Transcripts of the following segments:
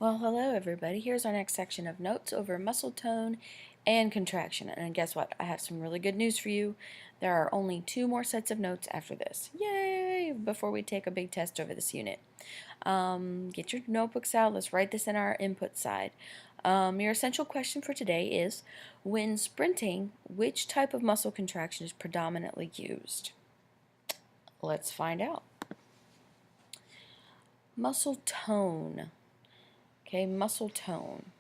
Well, hello everybody. Here's our next section of notes over muscle tone and contraction. And guess what? I have some really good news for you. There are only 2 more sets of notes after this. Yay! Before we take a big test over this unit. Get your notebooks out. Let's write this in our input side. Your essential question for today is, when sprinting, which type of muscle contraction is predominantly used? Let's find out. Muscle tone. Okay, muscle tone.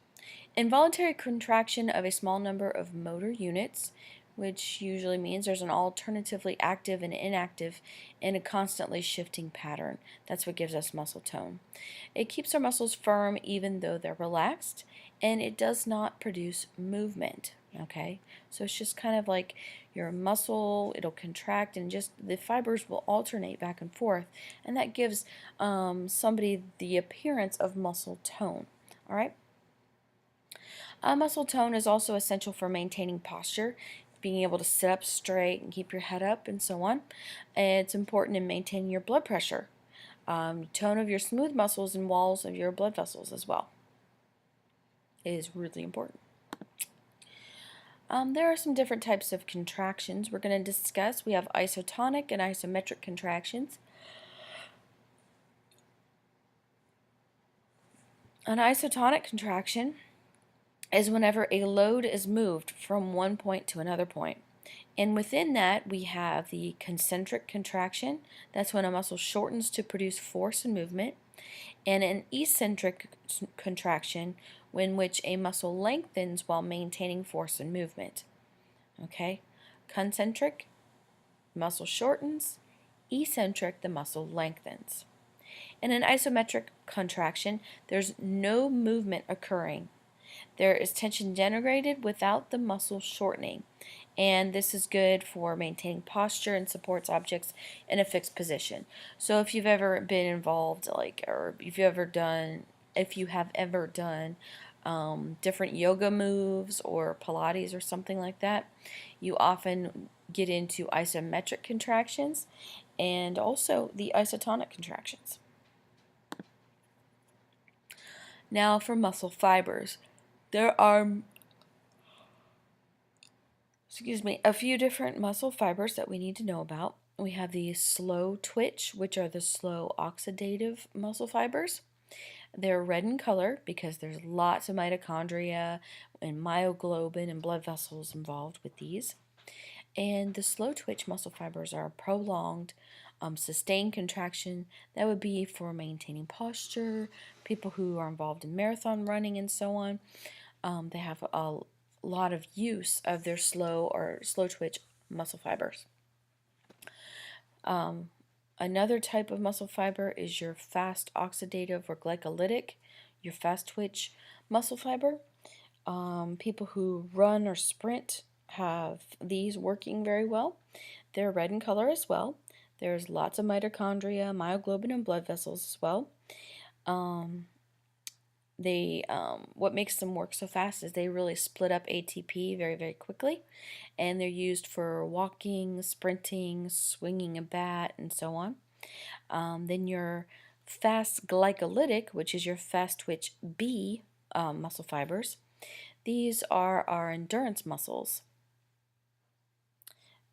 Involuntary contraction of a small number of motor units, which usually means there's an alternatively active and inactive in a constantly shifting pattern. That's what gives us muscle tone. It keeps our muscles firm even though they're relaxed, and it does not produce movement. Okay, so it's just kind of like your muscle, it'll contract and just the fibers will alternate back and forth, and that gives somebody the appearance of muscle tone. All right. Muscle tone is also essential for maintaining posture, being able to sit up straight and keep your head up and so on. It's important in maintaining your blood pressure, tone of your smooth muscles and walls of your blood vessels as well. It is really important. There are some different types of contractions we're going to discuss. We have isotonic and isometric contractions. An isotonic contraction is whenever a load is moved from one point to another point. And within that, we have the concentric contraction. That's when a muscle shortens to produce force and movement. And an eccentric contraction, in which a muscle lengthens while maintaining force and movement. Okay? Concentric, muscle shortens. Eccentric, the muscle lengthens. In an isometric contraction, there's no movement occurring. There is tension generated without the muscle shortening, and this is good for maintaining posture and supports objects in a fixed position. So if you've ever been involved, or if you have ever done different yoga moves or Pilates or something like that, you often get into isometric contractions and also the isotonic contractions. Now for muscle fibers. There are a few different muscle fibers that we need to know about. We have the slow twitch, which are the slow oxidative muscle fibers. They're red in color because there's lots of mitochondria and myoglobin and blood vessels involved with these. And the slow twitch muscle fibers are prolonged, sustained contraction. That would be for maintaining posture, people who are involved in marathon running and so on. They have a lot of use of their slow twitch muscle fibers. Another type of muscle fiber is your fast oxidative or glycolytic, your fast twitch muscle fiber. People who run or sprint have these working very well. They're red in color as well. There's lots of mitochondria, myoglobin, and blood vessels as well. What makes them work so fast is they really split up ATP very, very quickly, and they're used for walking, sprinting, swinging a bat, and so on. Then your fast glycolytic, which is your fast twitch B muscle fibers. These are our endurance muscles.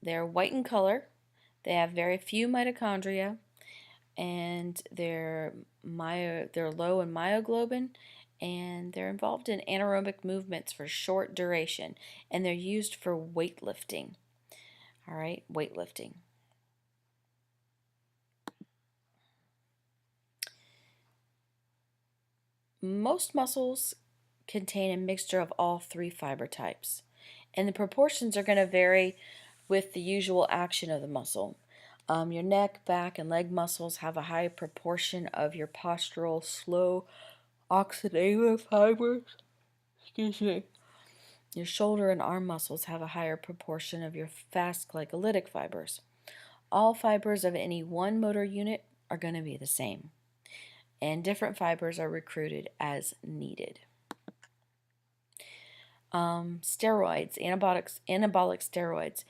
They're white in color. They have very few mitochondria, and they're low in myoglobin, and they're involved in anaerobic movements for short duration, and they're used for weightlifting. All right, weightlifting. Most muscles contain a mixture of all 3 fiber types, and the proportions are going to vary with the usual action of the muscle. Your neck, back, and leg muscles have a high proportion of your postural slow oxidative fibers. Excuse me. Your shoulder and arm muscles have a higher proportion of your fast glycolytic fibers. All fibers of any one motor unit are going to be the same, and different fibers are recruited as needed. Steroids, anabolic steroids.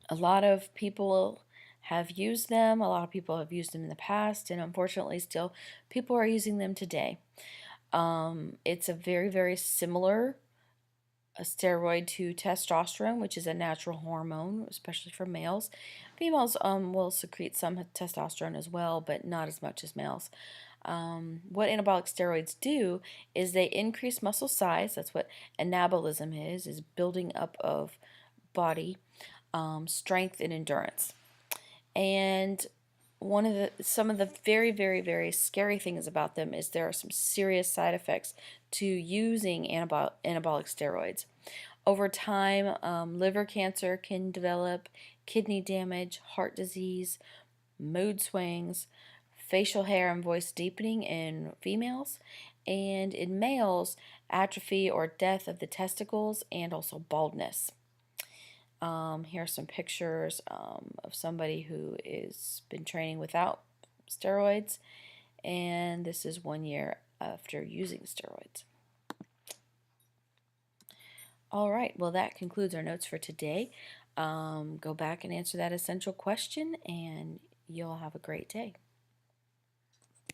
A lot of people have used them. A lot of people have used them in the past, and unfortunately still people are using them today. It's a very, very similar a steroid to testosterone, which is a natural hormone, especially for males. Females will secrete some testosterone as well, but not as much as males. What anabolic steroids do is they increase muscle size. That's what anabolism is building up of body, strength and endurance. And some of the very, very, very scary things about them is there are some serious side effects to using anabolic steroids. Over time, liver cancer can develop, kidney damage, heart disease, mood swings, facial hair and voice deepening in females, and in males, atrophy or death of the testicles and also baldness. Here are some pictures of somebody who has been training without steroids, and this is 1 year after using steroids. All right, well, that concludes our notes for today. Go back and answer that essential question, and you'll have a great day.